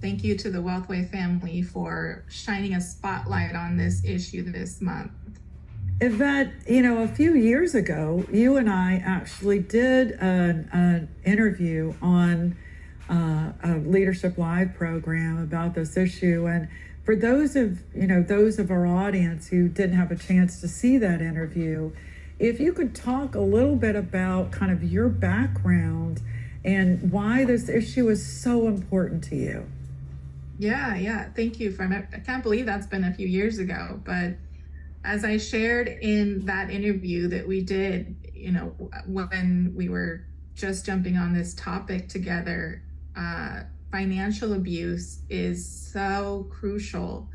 Thank you to the WealthWave family for shining a spotlight on this issue this month. Yvette, a few years ago, you and I actually did an interview on a Leadership Live program about this issue. And for those of our audience who didn't have a chance to see that interview, if you could talk a little bit about kind of your background and why this issue is so important to you. Yeah. Thank you. I can't believe that's been a few years ago, but as I shared in that interview that we did, when we were just jumping on this topic together, financial abuse is so crucial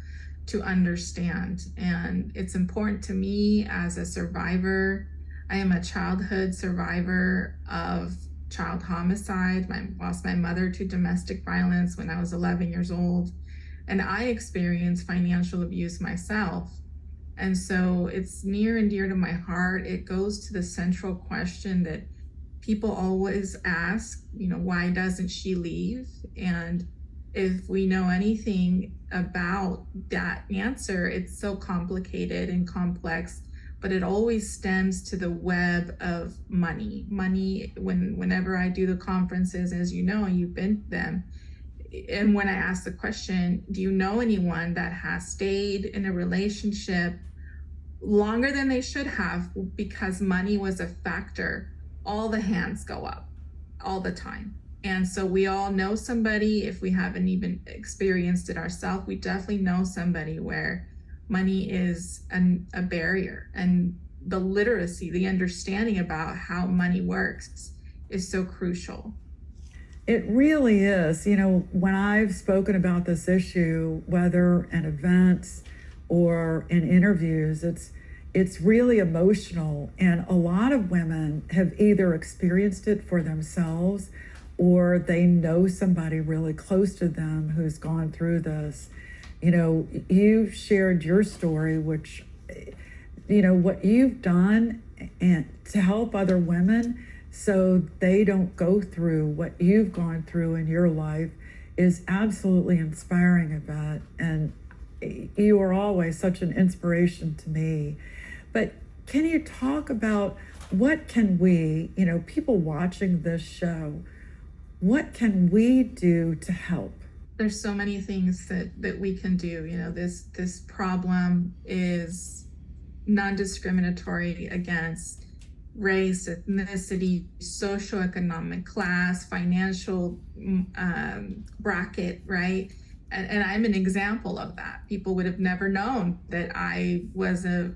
to understand. And it's important to me as a survivor. I am a childhood survivor of child homicide. I lost my mother to domestic violence when I was 11 years old. And I experienced financial abuse myself. And so it's near and dear to my heart. It goes to the central question that people always ask, why doesn't she leave? And if we know anything about that answer, it's so complicated and complex, but it always stems to the web of money. Whenever I do the conferences, as you know, you've been to them, and when I ask the question, do you know anyone that has stayed in a relationship longer than they should have because money was a factor, all the hands go up all the time. And so we all know somebody. If we haven't even experienced it ourselves, we definitely know somebody where money is a barrier, and the literacy, the understanding about how money works is so crucial. It really is. When I've spoken about this issue, whether in events or in interviews, it's really emotional. And a lot of women have either experienced it for themselves or they know somebody really close to them who's gone through this. You shared your story, which, what you've done and to help other women so they don't go through what you've gone through in your life is absolutely inspiring, Yvette. And you are always such an inspiration to me. But can you talk about what can we, people watching this show, what can we do to help? There's so many things that we can do. This problem is non-discriminatory against race, ethnicity, socioeconomic class, financial bracket, right? And I'm an example of that. People would have never known that I was a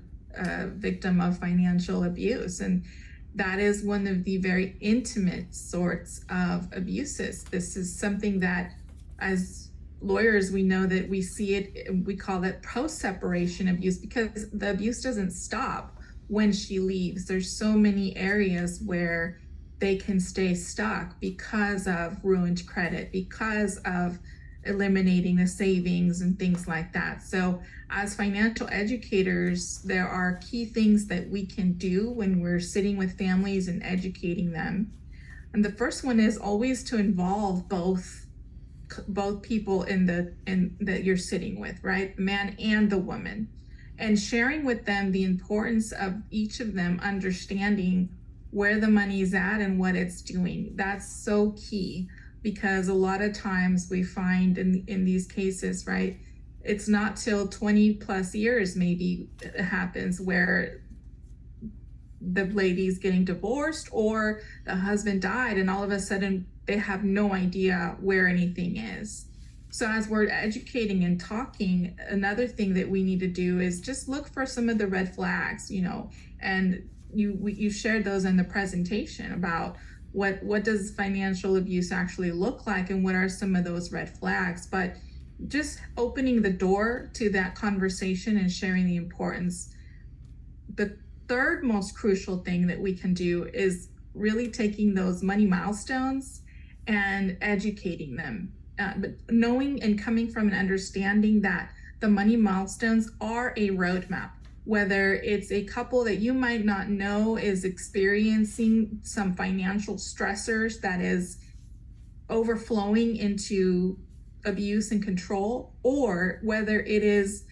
victim of financial abuse. And that is one of the very intimate sorts of abuses. This is something that, as lawyers, we know that we see it, we call it post-separation abuse, because the abuse doesn't stop when she leaves. There's so many areas where they can stay stuck because of ruined credit, because of eliminating the savings and things like that. So as financial educators, there are key things that we can do when we're sitting with families and educating them. And the first one is always to involve both people that you're sitting with, right? The man and the woman, and sharing with them the importance of each of them understanding where the money is at and what it's doing. That's so key, because a lot of times we find in these cases, right, it's not till 20 plus years maybe it happens where the lady's getting divorced or the husband died, and all of a sudden they have no idea where anything is. So as we're educating and talking, another thing that we need to do is just look for some of the red flags, and you shared those in the presentation about what does financial abuse actually look like and what are some of those red flags. But just opening the door to that conversation and sharing the importance. The third most crucial thing that we can do is really taking those money milestones and educating them. But knowing and coming from an understanding that the money milestones are a roadmap, whether it's a couple that you might not know is experiencing some financial stressors that is overflowing into abuse and control, or whether it is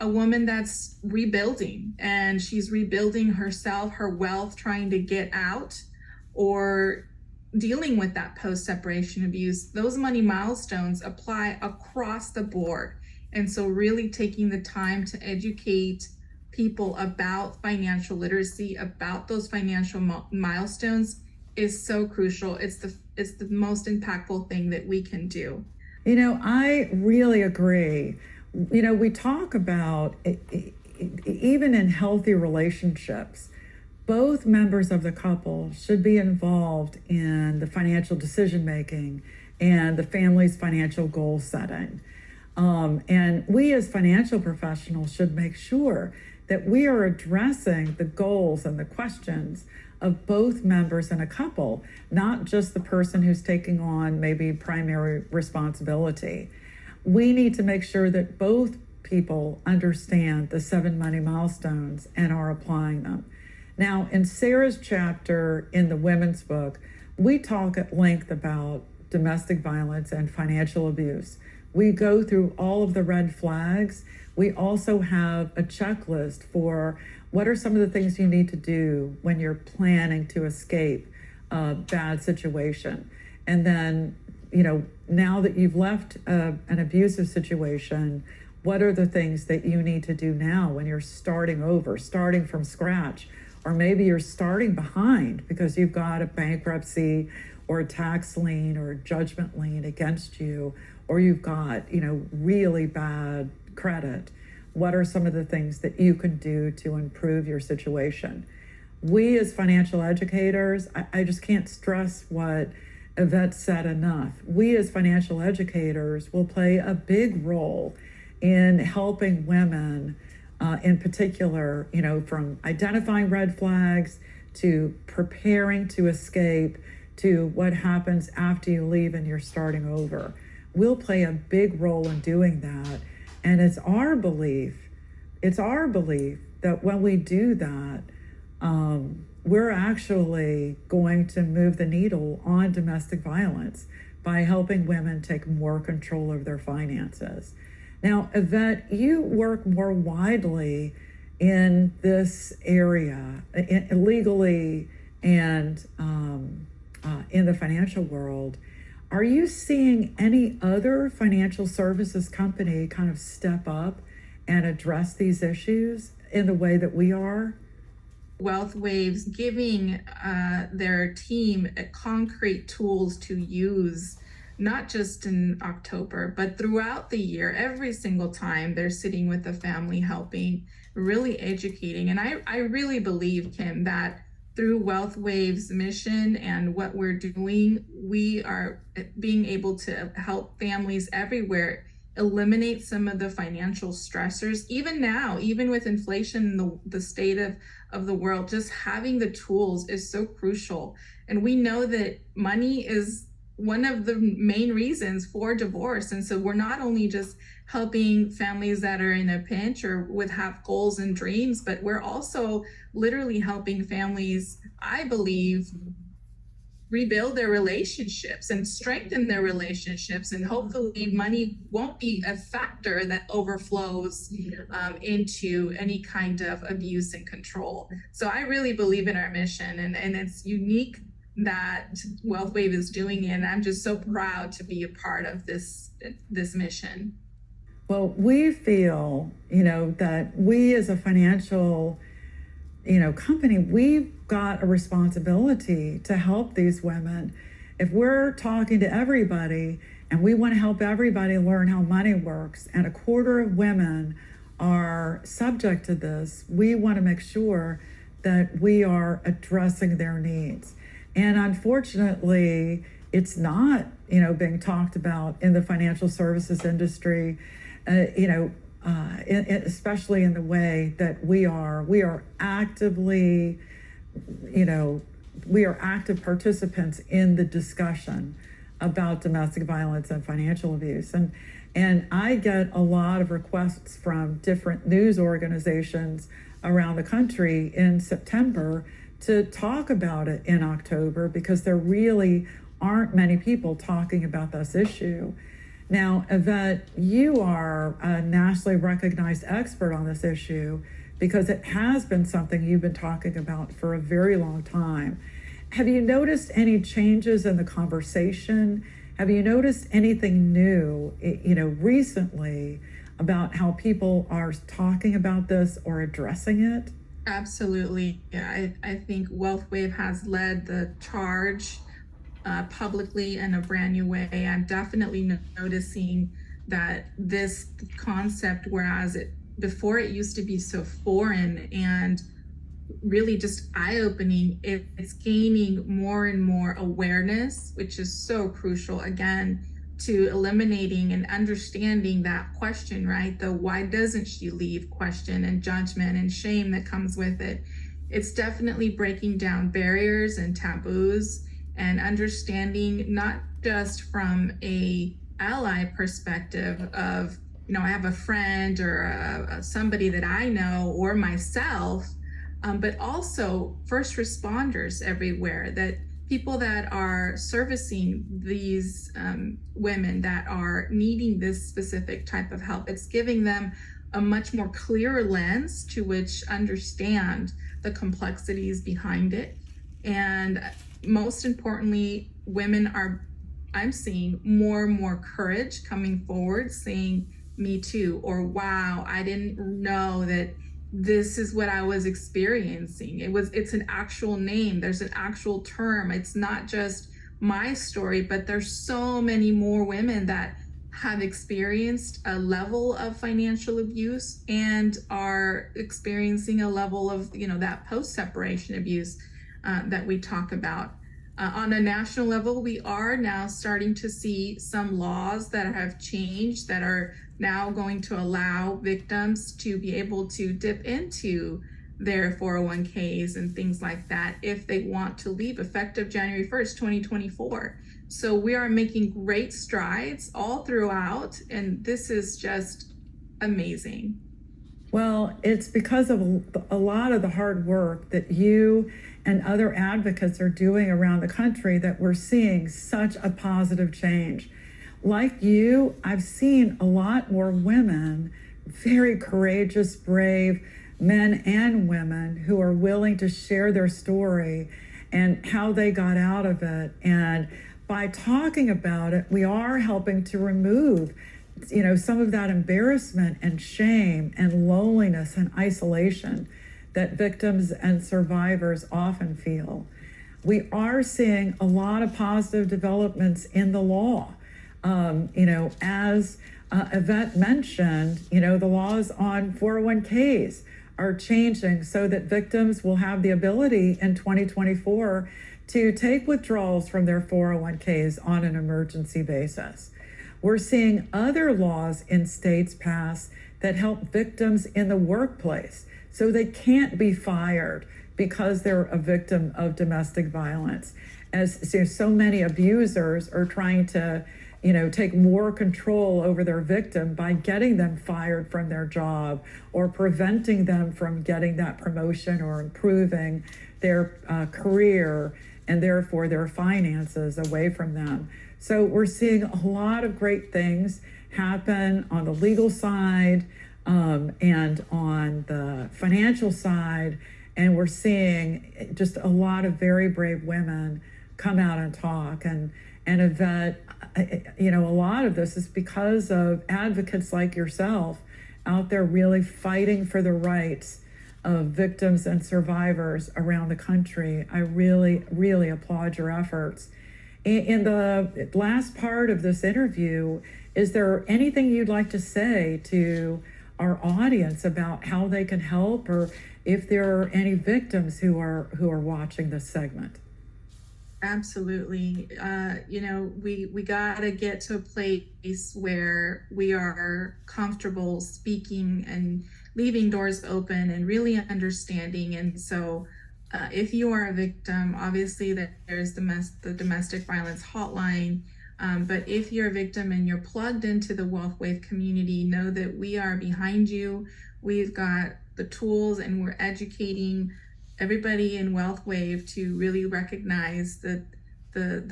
a woman that's rebuilding and she's rebuilding herself, her wealth, trying to get out, or dealing with that post-separation abuse. Those money milestones apply across the board. And so really taking the time to educate people about financial literacy, about those financial milestones is so crucial. It's the most impactful thing that we can do. I really agree. We talk about even in healthy relationships, both members of the couple should be involved in the financial decision making and the family's financial goal setting. And we as financial professionals should make sure that we are addressing the goals and the questions of both members in a couple, not just the person who's taking on maybe primary responsibility. We need to make sure that both people understand the 7 money milestones and are applying them. Now, in Sarah's chapter in the women's book, we talk at length about domestic violence and financial abuse. We go through all of the red flags. We also have a checklist for what are some of the things you need to do when you're planning to escape a bad situation. And then, now that you've left an abusive situation, what are the things that you need to do now when you're starting over, starting from scratch? Or maybe you're starting behind because you've got a bankruptcy or a tax lien or a judgment lien against you, or you've got, really bad credit. What are some of the things that you can do to improve your situation? We as financial educators, I just can't stress what Yvette said enough. We as financial educators will play a big role in helping women in particular, from identifying red flags to preparing to escape to what happens after you leave and you're starting over. We'll play a big role in doing that. And it's our belief that when we do that, we're actually going to move the needle on domestic violence by helping women take more control of their finances. Now, Yvette, you work more widely in this area, legally and in the financial world. Are you seeing any other financial services company kind of step up and address these issues in the way that we are? WealthWave's giving their team concrete tools to use, not just in October, but throughout the year. Every single time they're sitting with the family, helping, really educating. And I really believe, Kim, that through WealthWave's mission and what we're doing, we are being able to help families everywhere eliminate some of the financial stressors. Even now, even with inflation and the state of the world, just having the tools is so crucial. And we know that money is one of the main reasons for divorce. And so we're not only just helping families that are in a pinch or would have goals and dreams, but we're also literally helping families, I believe, rebuild their relationships and strengthen their relationships. And hopefully money won't be a factor that overflows into any kind of abuse and control. So I really believe in our mission, and it's unique that WealthWave is doing it. And I'm just so proud to be a part of this mission. Well, we feel, that we as a financial, company, we've got a responsibility to help these women. If we're talking to everybody and we want to help everybody learn how money works, and 1/4 of women are subject to this, we want to make sure that we are addressing their needs. And unfortunately, it's not, being talked about in the financial services industry, especially in the way that we are. We are actively, we are active participants in the discussion about domestic violence and financial abuse. And I get a lot of requests from different news organizations around the country in September to talk about it in October, because there really aren't many people talking about this issue. Now, Yvette, you are a nationally recognized expert on this issue because it has been something you've been talking about for a very long time. Have you noticed any changes in the conversation? Have you noticed anything new, recently about how people are talking about this or addressing it? Absolutely. Yeah, I think WealthWave has led the charge publicly in a brand new way. I'm definitely noticing that this concept, whereas before it used to be so foreign and really just eye-opening, it's gaining more and more awareness, which is so crucial, again, to eliminating and understanding that question, right? The why doesn't she leave question and judgment and shame that comes with it. It's definitely breaking down barriers and taboos and understanding, not just from a ally perspective of, I have a friend or somebody that I know or myself, but also first responders everywhere, that people that are servicing these women that are needing this specific type of help. It's giving them a much more clearer lens to which understand the complexities behind it. And most importantly, I'm seeing more and more courage coming forward saying, me too, or wow, I didn't know that this is what I was experiencing. It's an actual name. There's an actual term. It's not just my story, but there's so many more women that have experienced a level of financial abuse and are experiencing a level of, that post-separation abuse that we talk about. On a national level, we are now starting to see some laws that have changed that are now going to allow victims to be able to dip into their 401ks and things like that if they want to leave, effective January 1st, 2024. So we are making great strides all throughout, and this is just amazing. Well, it's because of a lot of the hard work that you and other advocates are doing around the country that we're seeing such a positive change. Like you, I've seen a lot more women, very courageous, brave men and women who are willing to share their story and how they got out of it. And by talking about it, we are helping to remove some of that embarrassment and shame and loneliness and isolation that victims and survivors often feel. We are seeing a lot of positive developments in the law. As Yvette mentioned, the laws on 401ks are changing so that victims will have the ability in 2024 to take withdrawals from their 401ks on an emergency basis. We're seeing other laws in states pass that help victims in the workplace so they can't be fired because they're a victim of domestic violence. As so many abusers are trying to, take more control over their victim by getting them fired from their job or preventing them from getting that promotion or improving their career and therefore their finances away from them. So we're seeing a lot of great things happen on the legal side and on the financial side. And we're seeing just a lot of very brave women come out and talk. And Yvette, a lot of this is because of advocates like yourself out there really fighting for the rights of victims and survivors around the country. I really, really applaud your efforts. In the last part of this interview, is there anything you'd like to say to our audience about how they can help, or if there are any victims who are watching this segment? Absolutely. We got to get to a place where we are comfortable speaking and leaving doors open and really understanding. And so if you are a victim, obviously there's the domestic violence hotline. But if you're a victim and you're plugged into the WealthWave community, know that we are behind you. We've got the tools and we're educating everybody in WealthWave to really recognize the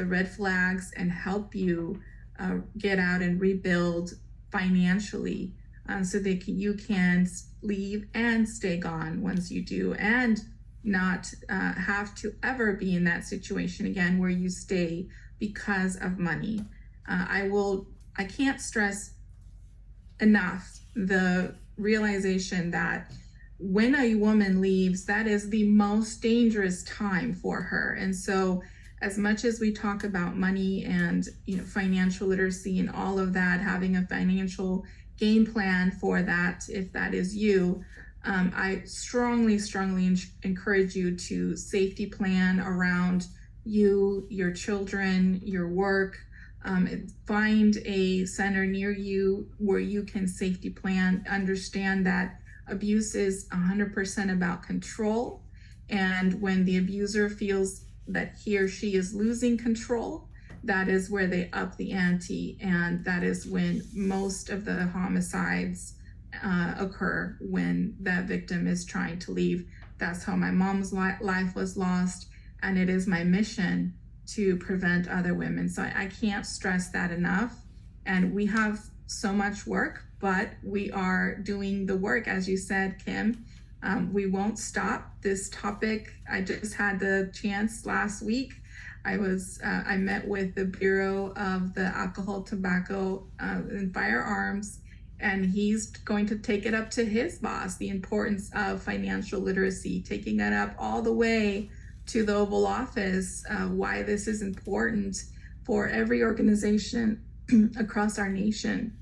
red flags and help you get out and rebuild financially, so that you can leave and stay gone once you do, and not have to ever be in that situation again where you stay because of money. I can't stress enough the realization that when a woman leaves, that is the most dangerous time for her. And so as much as we talk about money and financial literacy and all of that, having a financial game plan for that, if that is you, I strongly encourage you to safety plan around you, your children, your work. Find a center near you where you can safety plan. Understand that abuse is 100% about control. And when the abuser feels that he or she is losing control, that is where they up the ante. And that is when most of the homicides occur, when that victim is trying to leave. That's how my mom's life was lost. And it is my mission to prevent other women. So I can't stress that enough. And we have so much work, but we are doing the work, as you said, Kim. We won't stop this topic. I just had the chance last week. I met with the Bureau of the Alcohol, Tobacco, and Firearms, and he's going to take it up to his boss, the importance of financial literacy, taking it up all the way to the Oval Office, why this is important for every organization across our nation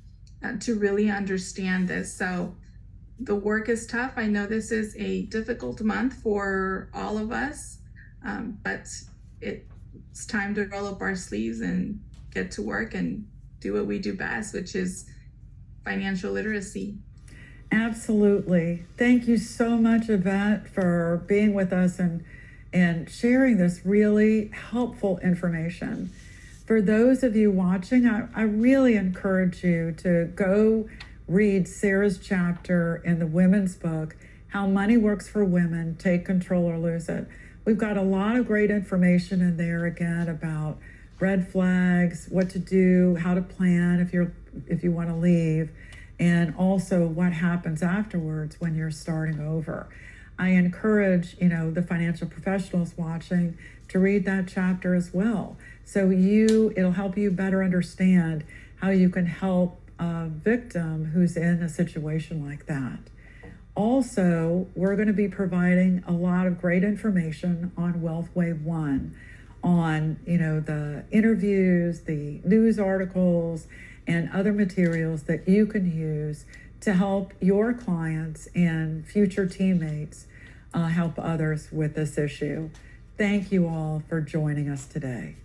to really understand this. So the work is tough. I know this is a difficult month for all of us, but it's time to roll up our sleeves and get to work and do what we do best, which is financial literacy. Absolutely. Thank you so much, Yvette, for being with us and sharing this really helpful information. For those of you watching, I really encourage you to go read Sarah's chapter in the women's book, How Money Works for Women, Take Control or Lose It. We've got a lot of great information in there, again, about red flags, what to do, how to plan if you want to leave, and also what happens afterwards when you're starting over. I encourage, the financial professionals watching to read that chapter as well. So it'll help you better understand how you can help a victim who's in a situation like that. Also, we're going to be providing a lot of great information on WealthWave 1, on, the interviews, the news articles, and other materials that you can use to help your clients and future teammates help others with this issue. Thank you all for joining us today.